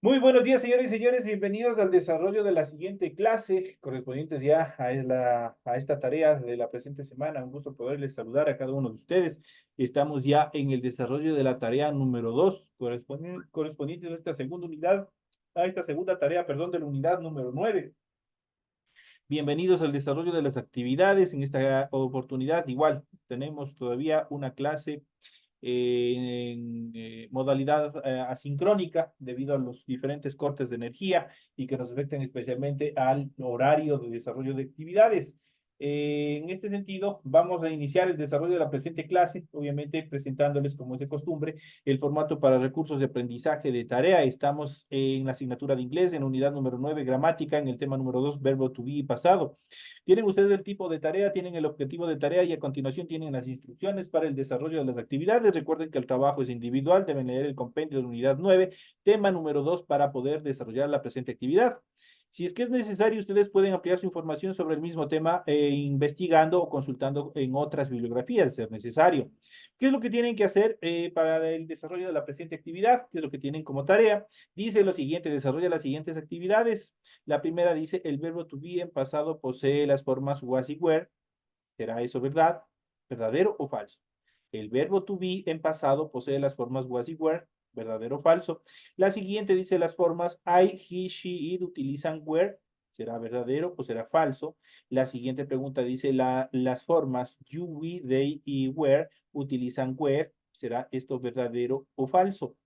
Muy buenos días, señores y señores. Bienvenidos al desarrollo de la siguiente clase, correspondientes ya a esta tarea de la presente semana. Un gusto poderles saludar a cada uno de ustedes. Estamos ya en el desarrollo de la tarea número 2, correspondientes a esta segunda unidad, a esta segunda tarea, perdón, de la unidad número 9. Bienvenidos al desarrollo de las actividades. En esta oportunidad, igual, tenemos todavía una clase en modalidad asincrónica debido a los diferentes cortes de energía y que nos afectan especialmente al horario de desarrollo de actividades. En este sentido, vamos a iniciar el desarrollo de la presente clase, obviamente presentándoles, como es de costumbre, el formato para recursos de aprendizaje de tarea. Estamos en la asignatura de inglés, en unidad número 9 gramática, en el tema número 2 verbo to be y pasado. Tienen ustedes el tipo de tarea, tienen el objetivo de tarea y a continuación tienen las instrucciones para el desarrollo de las actividades. Recuerden que el trabajo es individual, deben leer el compendio de la unidad 9, tema número 2 para poder desarrollar la presente actividad. Si es que es necesario, ustedes pueden ampliar su información sobre el mismo tema investigando o consultando en otras bibliografías, de ser necesario. ¿Qué es lo que tienen que hacer para el desarrollo de la presente actividad? ¿Qué es lo que tienen como tarea? Dice lo siguiente, desarrolla las siguientes actividades. La primera dice, el verbo to be en pasado posee las formas was y were. ¿Será eso verdad? ¿Verdadero o falso? El verbo to be en pasado posee las formas was y were. ¿Verdadero o falso? La siguiente dice las formas I, he, she, it utilizan were. ¿Será verdadero o será falso? La siguiente pregunta dice las formas you, we, they y were utilizan were. ¿Será esto verdadero o falso?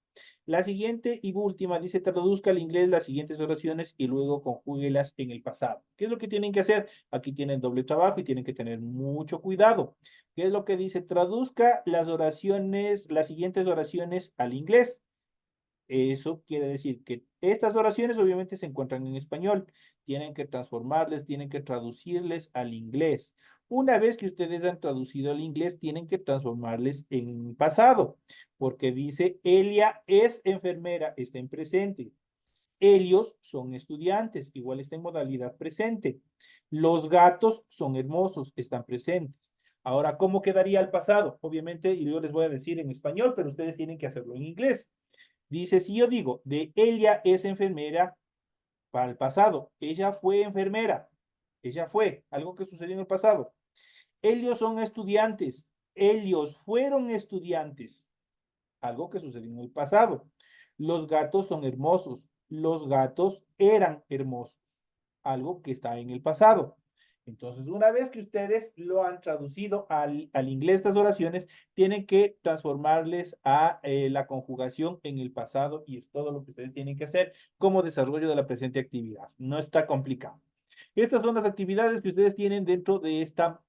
La siguiente y última dice, traduzca al inglés las siguientes oraciones y luego conjúguelas en el pasado. ¿Qué es lo que tienen que hacer? Aquí tienen doble trabajo y tienen que tener mucho cuidado. ¿Qué es lo que dice? Traduzca las oraciones, las siguientes oraciones al inglés. Eso quiere decir que estas oraciones obviamente se encuentran en español. Tienen que transformarles, tienen que traducirles al inglés. Una vez que ustedes han traducido al inglés, tienen que transformarles en pasado, porque dice, Elia es enfermera, está en presente. Ellos son estudiantes, igual está en modalidad presente. Los gatos son hermosos, están presentes. Ahora, ¿cómo quedaría el pasado? Obviamente, y yo les voy a decir en español, pero ustedes tienen que hacerlo en inglés. Dice, si yo digo, de ella es enfermera para el pasado, ella fue enfermera, ella fue, algo que sucedió en el pasado. Ellos son estudiantes, ellos fueron estudiantes, algo que sucedió en el pasado. Los gatos son hermosos, los gatos eran hermosos, algo que está en el pasado. Entonces, una vez que ustedes lo han traducido al inglés estas oraciones, tienen que transformarles a la conjugación en el pasado y es todo lo que ustedes tienen que hacer como desarrollo de la presente actividad. No está complicado. Estas son las actividades que ustedes tienen dentro de esta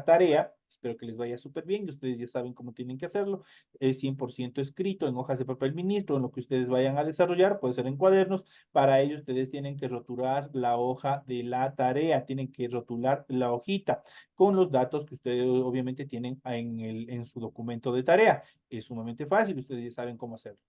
tarea. Espero que les vaya súper bien y ustedes ya saben cómo tienen que hacerlo. Es 100% escrito en hojas de papel ministro, en lo que ustedes vayan a desarrollar, puede ser en cuadernos. Para ello, ustedes tienen que rotular la hoja de la tarea, tienen que rotular la hojita con los datos que ustedes obviamente tienen en su documento de tarea. Es sumamente fácil, ustedes ya saben cómo hacerlo.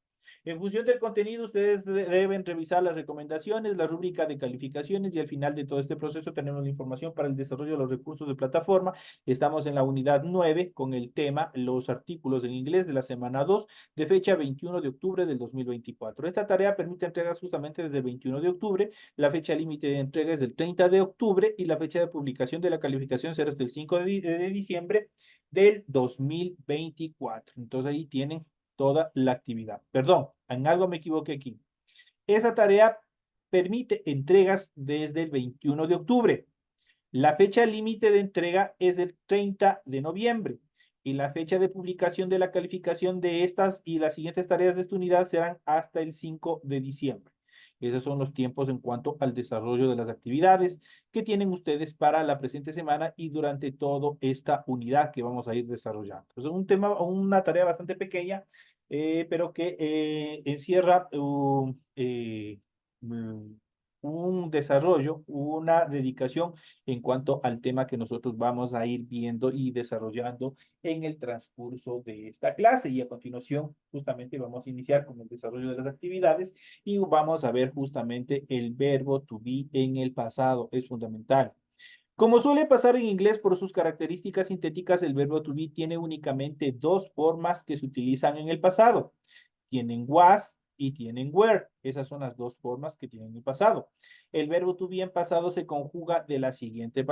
En función del contenido, ustedes deben revisar las recomendaciones, la rúbrica de calificaciones y al final de todo este proceso tenemos la información para el desarrollo de los recursos de plataforma. Estamos en la unidad 9 con el tema los artículos en inglés de la semana 2 de fecha 21 de octubre del 2024. Esta tarea permite entregas justamente desde el 21 de octubre, la fecha límite de entrega es del 30 de octubre y la fecha de publicación de la calificación será hasta el 5 de diciembre del 2024. Entonces ahí tienen toda la actividad. Perdón, en algo me equivoqué aquí. Esa tarea permite entregas desde el 21 de octubre. La fecha límite de entrega es el 30 de noviembre y la fecha de publicación de la calificación de estas y las siguientes tareas de esta unidad serán hasta el 5 de diciembre. Esos son los tiempos en cuanto al desarrollo de las actividades que tienen ustedes para la presente semana y durante toda esta unidad que vamos a ir desarrollando. Es un tema, una tarea bastante pequeña, pero que encierra mm, un desarrollo, una dedicación en cuanto al tema que nosotros vamos a ir viendo y desarrollando en el transcurso de esta clase. Y a continuación, justamente vamos a iniciar con el desarrollo de las actividades y vamos a ver justamente el verbo to be en el pasado. Es fundamental. Como suele pasar en inglés por sus características sintéticas, el verbo to be tiene únicamente dos formas que se utilizan en el pasado. tienen was y tienen were. Esas son las dos formas que tienen el pasado. El verbo to be en pasado se conjuga de la siguiente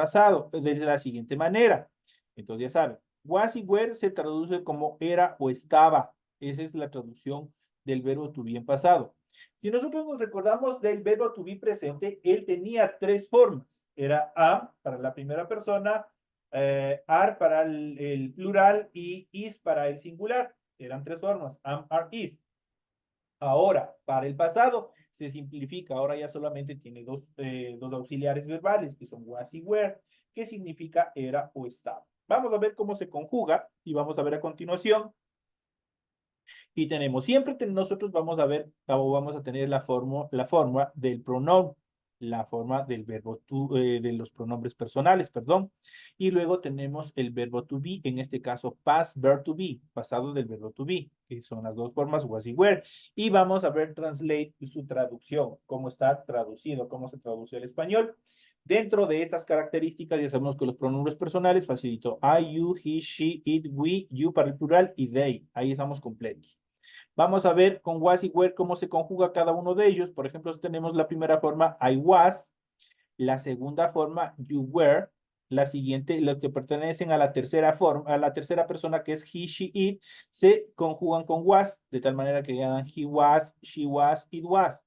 manera. Entonces ya saben, was y were se traduce como era o estaba. Esa es la traducción del verbo to be en pasado. Si nosotros nos recordamos del verbo to be presente, él tenía tres formas. Era am para la primera persona, are para el plural y is para el singular. Eran tres formas, am, are, is. Ahora, para el pasado, se simplifica. Ahora ya solamente tiene dos auxiliares verbales, que son was y were, que significa era o estaba. Vamos a ver cómo se conjuga y vamos a ver a continuación. Y tenemos, siempre nosotros vamos a ver, o vamos a tener la forma del pronombre, la forma del verbo to, de los pronombres personales, perdón. Y luego tenemos el verbo to be, en este caso past verb to be, pasado del verbo to be, que son las dos formas, was y were. Y vamos a ver translate su traducción, cómo está traducido, cómo se traduce al español. Dentro de estas características ya sabemos que los pronombres personales facilito I, you, he, she, it, we, you para el plural y they. Ahí estamos completos. Vamos a ver con was y were cómo se conjuga cada uno de ellos. Por ejemplo, tenemos la primera forma I was, la segunda forma you were, la siguiente, los que pertenecen a la tercera forma, a la tercera persona que es he, she, it, se conjugan con was, de tal manera que quedan he was, she was, it was.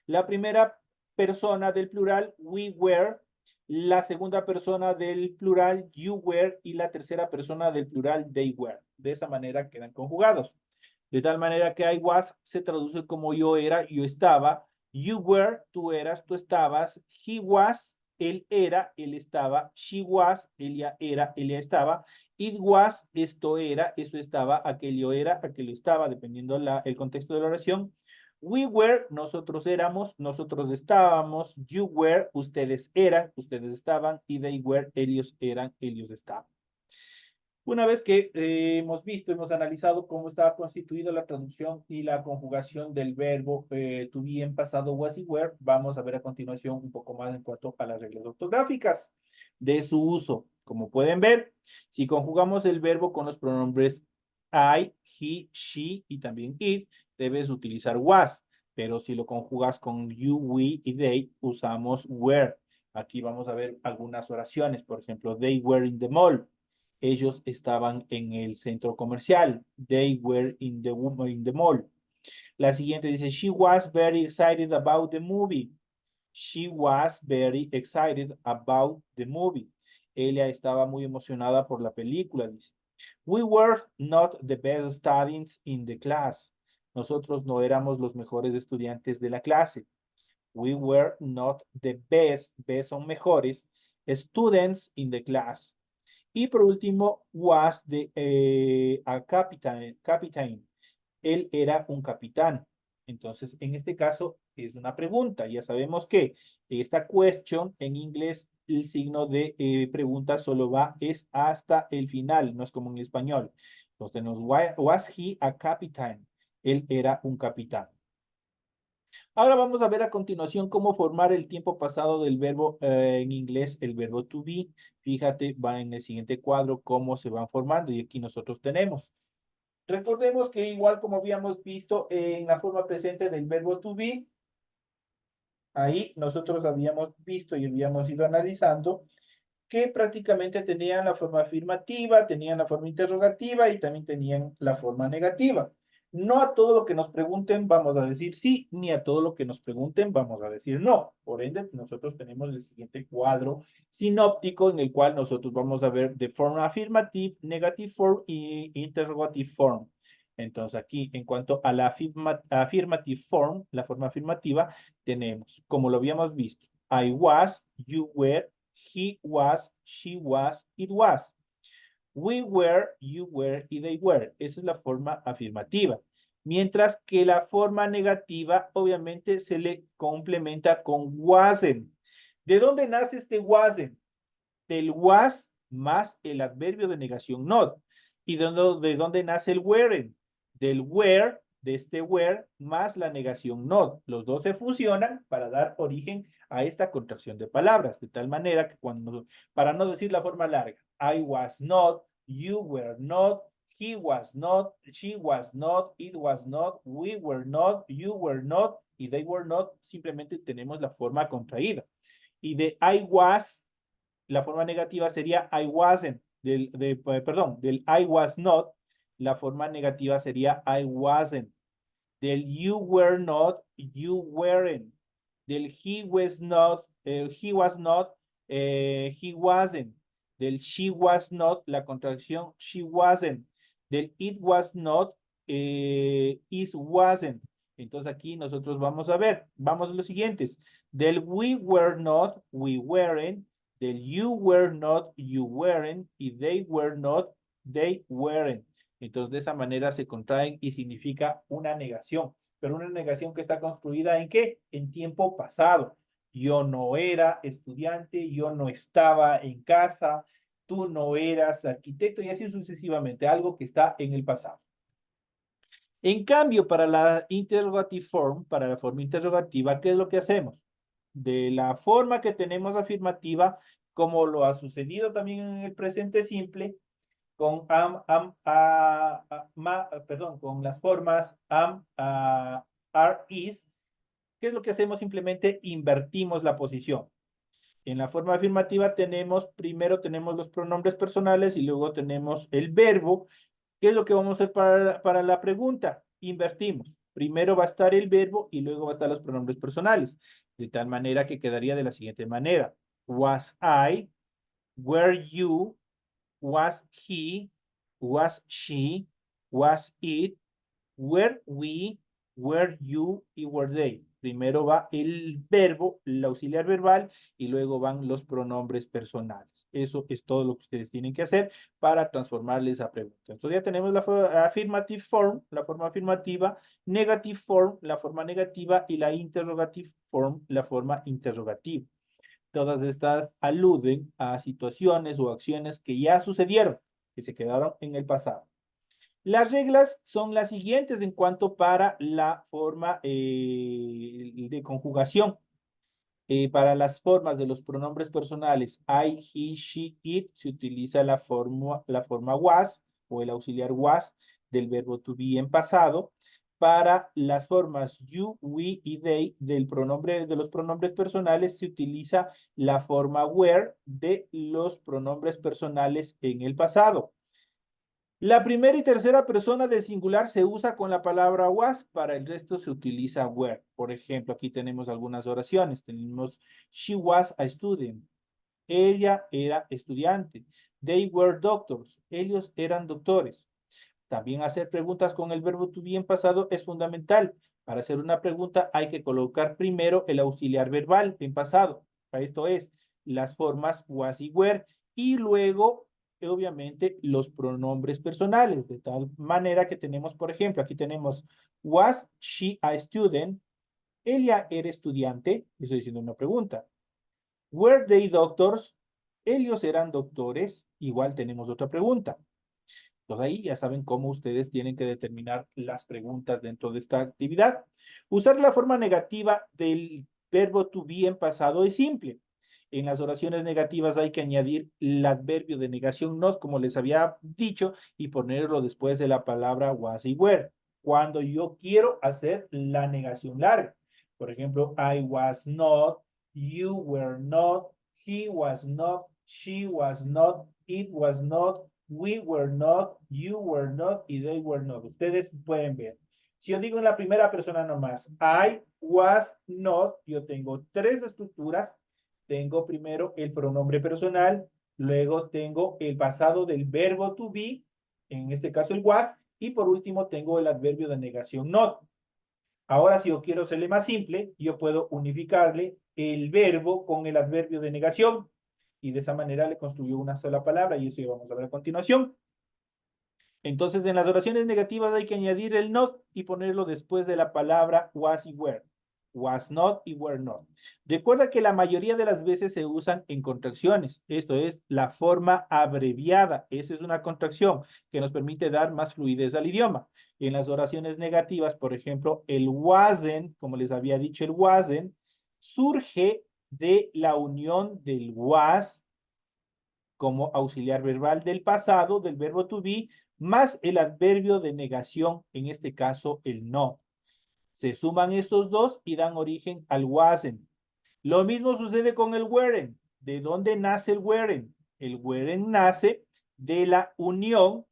La primera persona del plural, we were, la segunda persona del plural, you were, y la tercera persona del plural, they were. De esa manera quedan conjugados. De tal manera que I was se traduce como yo era, yo estaba. You were, tú eras, tú estabas. He was, él era, él estaba. She was, ella era, ella estaba. It was, esto era, eso estaba. Aquello era, aquello estaba, dependiendo el contexto de la oración. We were, nosotros éramos, nosotros estábamos. You were, ustedes eran, ustedes estaban. Y they were, ellos eran, ellos estaban. Una vez que hemos visto, hemos analizado cómo estaba constituida la traducción y la conjugación del verbo to be en pasado was y were, vamos a ver a continuación un poco más en cuanto a las reglas ortográficas de su uso. Como pueden ver, si conjugamos el verbo con los pronombres I, he, she y también it, debes utilizar was. Pero si lo conjugas con you, we y they, usamos were. Aquí vamos a ver algunas oraciones. Por ejemplo, they were in the mall. Ellos estaban en el centro comercial. They were in the mall. La siguiente dice, she was very excited about the movie. She was very excited about the movie. Ella estaba muy emocionada por la película, dice. We were not the best students in the class. Nosotros no éramos los mejores estudiantes de la clase. We were not the best son mejores, students in the class. Y por último, was a captain. Él era un capitán. Entonces, en este caso, es una pregunta. Ya sabemos que esta question en inglés, el signo de pregunta solo es hasta el final, no es como en español. Entonces, tenemos, was he a captain? Él era un capitán. Ahora vamos a ver a continuación cómo formar el tiempo pasado del verbo en inglés, el verbo to be. Fíjate, va en el siguiente cuadro cómo se van formando y aquí nosotros tenemos. Recordemos que igual como habíamos visto en la forma presente del verbo to be, ahí nosotros habíamos visto y habíamos ido analizando que prácticamente tenían la forma afirmativa, tenían la forma interrogativa y también tenían la forma negativa. No a todo lo que nos pregunten vamos a decir sí, ni a todo lo que nos pregunten vamos a decir no. Por ende, nosotros tenemos el siguiente cuadro sinóptico en el cual nosotros vamos a ver de forma afirmativa, negative form y interrogative form. Entonces aquí, en cuanto a la affirmative form, la forma afirmativa, tenemos, como lo habíamos visto, I was, you were, he was, she was, it was. We were, you were y they were. Esa es la forma afirmativa. Mientras que la forma negativa, obviamente, se le complementa con wasn't. ¿De dónde nace este wasn't? Del was más el adverbio de negación not. ¿Y de dónde nace el weren't? Del were, de este were, más la negación not. Los dos se fusionan para dar origen a esta contracción de palabras, de tal manera que para no decir la forma larga, I was not, you were not, he was not, she was not, it was not, we were not, you were not, y they were not, simplemente tenemos la forma contraída. Y de I was, la forma negativa sería I wasn't. Del I was not, la forma negativa sería I wasn't. Del you were not, you weren't. Del he was not, he was not, he wasn't. Del she was not, la contracción she wasn't. Del it was not, is wasn't. Entonces aquí nosotros vamos a ver, vamos a los siguientes. Del we were not, we weren't. Del you were not, you weren't. Y they were not, they weren't. Entonces de esa manera se contraen y significa una negación. Pero una negación que está construida ¿en qué? En tiempo pasado. Yo no era estudiante, yo no estaba en casa, tú no eras arquitecto y así sucesivamente, algo que está en el pasado. En cambio, para la interrogative form, para la forma interrogativa, ¿qué es lo que hacemos? De la forma que tenemos afirmativa, como lo ha sucedido también en el presente simple, con con las formas are, is, ¿qué es lo que hacemos? Simplemente invertimos la posición. En la forma afirmativa primero tenemos los pronombres personales y luego tenemos el verbo. ¿Qué es lo que vamos a hacer para la pregunta? Invertimos. Primero va a estar el verbo y luego va a estar los pronombres personales. De tal manera que quedaría de la siguiente manera. Was I, were you, was he, was she, was it, were we, were you y were they. Primero va el verbo, el auxiliar verbal y luego van los pronombres personales. Eso es todo lo que ustedes tienen que hacer para transformarles esa pregunta. Entonces ya tenemos la affirmative form, la forma afirmativa, negative form, la forma negativa y la interrogative form, la forma interrogativa. Todas estas aluden a situaciones o acciones que ya sucedieron, que se quedaron en el pasado. Las reglas son las siguientes en cuanto para la forma de conjugación. Para las formas de los pronombres personales I, he, she, it, se utiliza la forma was o el auxiliar was del verbo to be en pasado. Para las formas you, we y they de los pronombres personales se utiliza la forma were de los pronombres personales en el pasado. La primera y tercera persona del singular se usa con la palabra was, para el resto se utiliza were. Por ejemplo, aquí tenemos algunas oraciones. Tenemos, she was a student. Ella era estudiante. They were doctors. Ellos eran doctores. También hacer preguntas con el verbo to be en pasado es fundamental. Para hacer una pregunta hay que colocar primero el auxiliar verbal en pasado. Esto es, las formas was y were, y luego obviamente los pronombres personales, de tal manera que tenemos, por ejemplo, aquí tenemos was she a student, ella era estudiante, estoy diciendo una pregunta. Were they doctors, ellos eran doctores, igual tenemos otra pregunta. Entonces ahí ya saben cómo ustedes tienen que determinar las preguntas dentro de esta actividad. Usar la forma negativa del verbo to be en pasado es simple. En las oraciones negativas hay que añadir el adverbio de negación not, como les había dicho, y ponerlo después de la palabra was y were. Cuando yo quiero hacer la negación larga. Por ejemplo, I was not, you were not, he was not, she was not, it was not, we were not, you were not, y they were not. Ustedes pueden ver. Si yo digo en la primera persona nomás, I was not, yo tengo tres estructuras. Tengo primero el pronombre personal, luego tengo el pasado del verbo to be, en este caso el was, y por último tengo el adverbio de negación not. Ahora, si yo quiero hacerle más simple, yo puedo unificarle el verbo con el adverbio de negación, y de esa manera le construyo una sola palabra, y eso ya vamos a ver a continuación. Entonces, en las oraciones negativas hay que añadir el not y ponerlo después de la palabra was y were. Was not y were not. Recuerda que la mayoría de las veces se usan en contracciones. Esto es la forma abreviada. Esa es una contracción que nos permite dar más fluidez al idioma. En las oraciones negativas, por ejemplo, el wasn't, como les había dicho, el wasn't, surge de la unión del was como auxiliar verbal del pasado, del verbo to be, más el adverbio de negación, en este caso el no. Se suman estos dos y dan origen al wasn't. Lo mismo sucede con el weren't. ¿De dónde nace el weren't? El weren't nace de la unión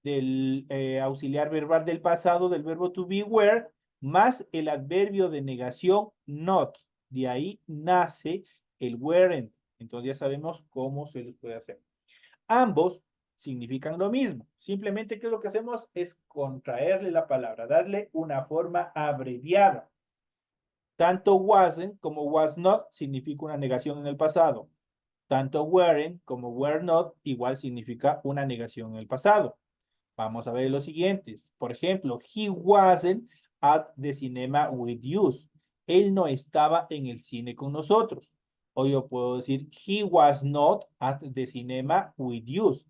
del auxiliar verbal del pasado, del verbo to be were, más el adverbio de negación not. De ahí nace el weren't. Entonces ya sabemos cómo se los puede hacer. Ambos significan lo mismo. Simplemente, ¿qué es lo que hacemos? Es contraerle la palabra, darle una forma abreviada. Tanto wasn't como was not significa una negación en el pasado. Tanto weren't como were not igual significa una negación en el pasado. Vamos a ver los siguientes. Por ejemplo, he wasn't at the cinema with us. Él no estaba en el cine con nosotros. O yo puedo decir, he was not at the cinema with us,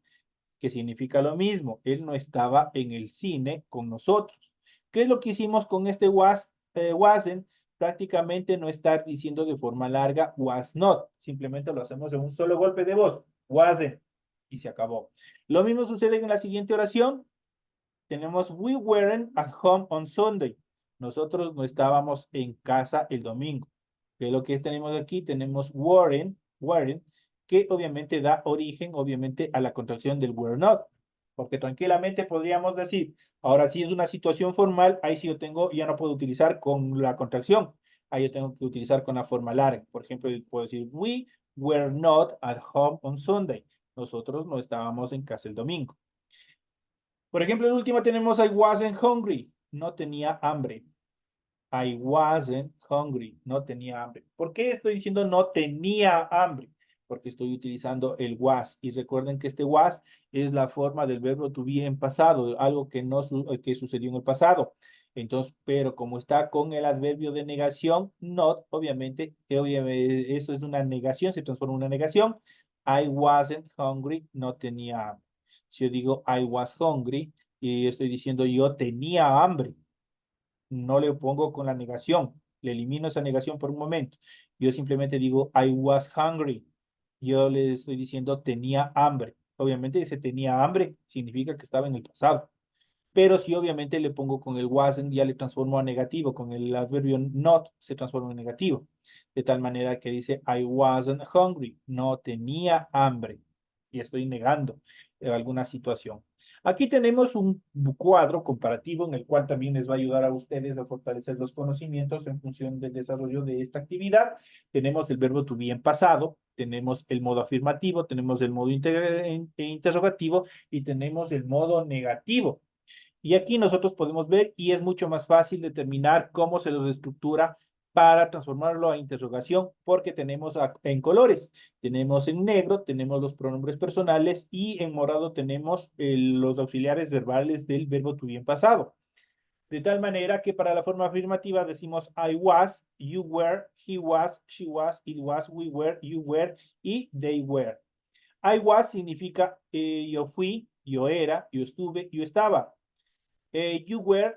que significa lo mismo. Él no estaba en el cine con nosotros. ¿Qué es lo que hicimos con este wasn't? Prácticamente no estar diciendo de forma larga was not. Simplemente lo hacemos en un solo golpe de voz. Wasn't. Y se acabó. Lo mismo sucede en la siguiente oración. Tenemos we weren't at home on Sunday. Nosotros no estábamos en casa el domingo. ¿Qué es lo que tenemos aquí? Tenemos weren't, que obviamente da origen, obviamente, a la contracción del were not. Porque tranquilamente podríamos decir, ahora si es una situación formal, ahí sí yo tengo, ya no puedo utilizar con la contracción. Ahí yo tengo que utilizar con la forma larga. Por ejemplo, puedo decir, we were not at home on Sunday. Nosotros no estábamos en casa el domingo. Por ejemplo, el último tenemos I wasn't hungry. No tenía hambre. I wasn't hungry. No tenía hambre. ¿Por qué estoy diciendo no tenía hambre? Porque estoy utilizando el was. Y recuerden que este was es la forma del verbo to be en pasado, algo que no que sucedió en el pasado. Entonces, pero como está con el adverbio de negación, not, obviamente, eso es una negación, se transforma en una negación. I wasn't hungry, no tenía hambre. Si yo digo I was hungry y estoy diciendo yo tenía hambre, no le pongo con la negación, le elimino esa negación por un momento. Yo simplemente digo I was hungry. Yo le estoy diciendo tenía hambre. Obviamente ese tenía hambre significa que estaba en el pasado. Pero si obviamente le pongo con el wasn't, ya le transformo a negativo. Con el adverbio not se transforma en negativo. De tal manera que dice I wasn't hungry. No tenía hambre. Y estoy negando alguna situación. Aquí tenemos un cuadro comparativo en el cual también les va a ayudar a ustedes a fortalecer los conocimientos en función del desarrollo de esta actividad. Tenemos el verbo to be en pasado, tenemos el modo afirmativo, tenemos el modo interrogativo y tenemos el modo negativo. Y aquí nosotros podemos ver y es mucho más fácil determinar cómo se los estructura para transformarlo a interrogación porque tenemos en colores. Tenemos en negro, tenemos los pronombres personales y en morado tenemos los auxiliares verbales del verbo to be en pasado. De tal manera que para la forma afirmativa decimos I was, you were, he was, she was, it was, we were, you were y they were. I was significa yo fui, yo era, yo estuve, yo estaba. You were,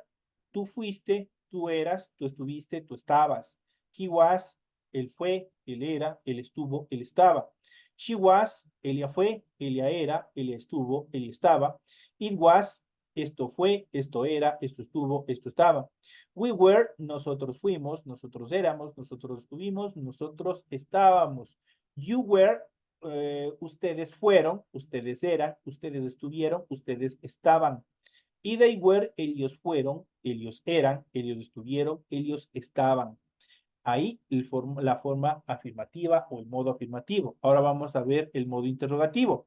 tú fuiste, tú eras, tú estuviste, tú estabas. He was, él fue, él era, él estuvo, él estaba. She was, ella fue, ella era, ella estuvo, ella estaba. It was, esto fue, esto era, esto estuvo, esto estaba. We were, nosotros fuimos, nosotros éramos, nosotros estuvimos, nosotros estábamos. You were, ustedes fueron, ustedes eran, ustedes estuvieron, ustedes estaban. Y they were, ellos fueron, ellos eran, ellos estuvieron, ellos estaban. Ahí la forma afirmativa o el modo afirmativo. Ahora vamos a ver el modo interrogativo.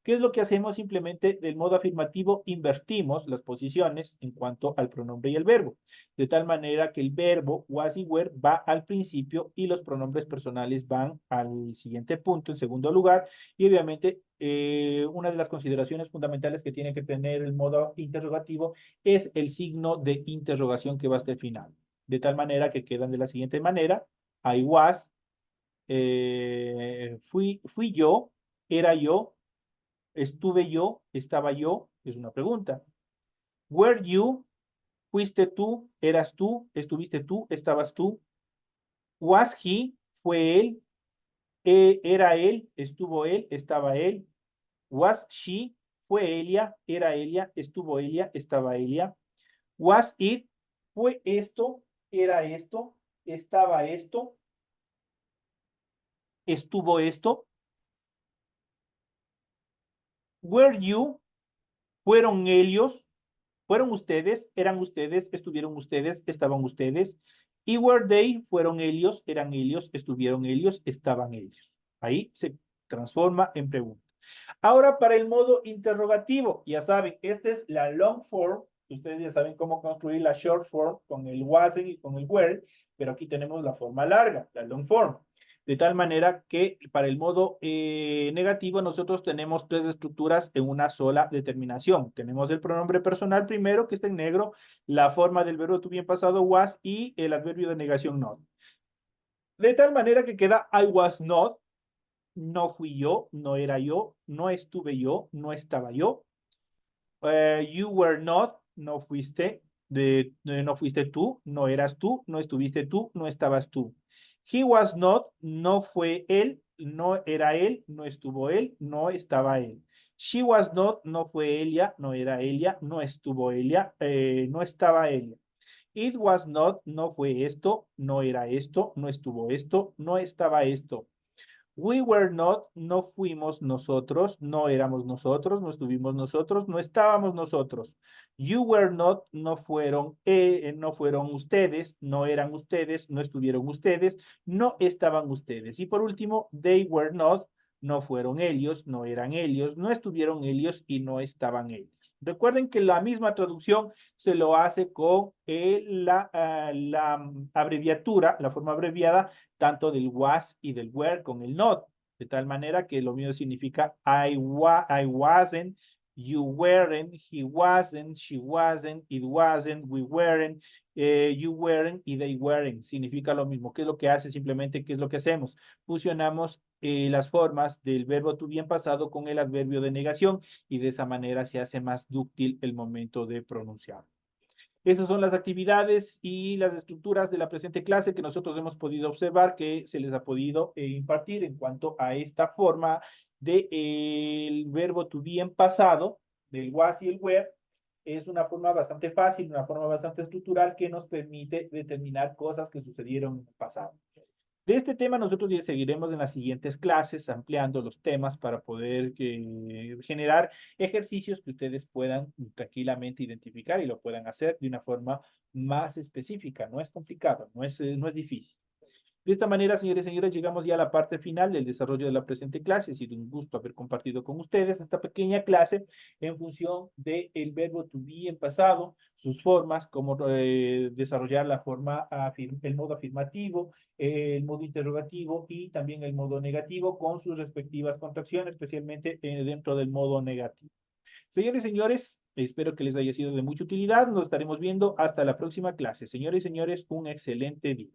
¿Qué es lo que hacemos? Simplemente del modo afirmativo invertimos las posiciones en cuanto al pronombre y el verbo. De tal manera que el verbo was y were va al principio y los pronombres personales van al siguiente punto, en segundo lugar. Y obviamente una de las consideraciones fundamentales que tiene que tener el modo interrogativo es el signo de interrogación que va hasta el final. De tal manera que quedan de la siguiente manera. I was, fui yo, era yo, estuve yo, estaba yo, es una pregunta. Were you, fuiste tú, eras tú, estuviste tú, estabas tú. Was he, fue él, era él, estuvo él, estaba él. Was she, fue Elia, era Elia, estuvo Elia, estaba Elia. Was it, fue esto, era esto, estaba esto, estuvo esto. Were you, fueron ellos, fueron ustedes, eran ustedes, estuvieron ustedes, estaban ustedes. Y were they, fueron ellos, eran ellos, estuvieron ellos, estaban ellos. Ahí se transforma en pregunta. Ahora para el modo interrogativo, ya saben, esta es la long form. Ustedes ya saben cómo construir la short form con el wasn't y con el were, pero aquí tenemos la forma larga, la long form. De tal manera que para el modo negativo nosotros tenemos tres estructuras en una sola determinación. Tenemos el pronombre personal primero, que está en negro, la forma del verbo to bien pasado was y el adverbio de negación not. De tal manera que queda I was not, no fui yo, no era yo, no estuve yo, no estaba yo. You were not, no fuiste, no fuiste tú, no eras tú, no estuviste tú, no estabas tú. He was not, no fue él, no era él, no estuvo él, no estaba él. She was not, no fue ella, no era ella, no estuvo ella, no estaba ella. It was not, no fue esto, no era esto, no estuvo esto, no estaba esto. We were not, no fuimos nosotros, no éramos nosotros, no estuvimos nosotros, no estábamos nosotros. You were not, no fueron ustedes, no eran ustedes, no estuvieron ustedes, no estaban ustedes. Y por último, they were not, no fueron ellos, no eran ellos, no estuvieron ellos y no estaban ellos. Recuerden que la misma traducción se lo hace con la abreviatura, la forma abreviada tanto del was y del were con el not, de tal manera que lo mismo significa I wasn't, you weren't, he wasn't, she wasn't, it wasn't, we weren't, you weren't y they weren't. Significa lo mismo. ¿Qué es lo que hace? Simplemente, ¿qué es lo que hacemos? Fusionamos las formas del verbo to bien pasado con el adverbio de negación y de esa manera se hace más dúctil el momento de pronunciar. Esas son las actividades y las estructuras de la presente clase que nosotros hemos podido observar que se les ha podido impartir en cuanto a esta forma del verbo to be en pasado, del was y el were. Es una forma bastante fácil, una forma bastante estructural que nos permite determinar cosas que sucedieron en el pasado. De este tema nosotros ya seguiremos en las siguientes clases, ampliando los temas para poder generar ejercicios que ustedes puedan tranquilamente identificar y lo puedan hacer de una forma más específica. No es complicado, no es difícil. De esta manera, señores y señores, llegamos ya a la parte final del desarrollo de la presente clase. Ha sido un gusto haber compartido con ustedes esta pequeña clase en función del verbo to be en pasado, sus formas, cómo desarrollar la forma, el modo afirmativo, el modo interrogativo y también el modo negativo con sus respectivas contracciones, especialmente dentro del modo negativo. Señores y señores, espero que les haya sido de mucha utilidad. Nos estaremos viendo hasta la próxima clase. Señores y señores, un excelente día.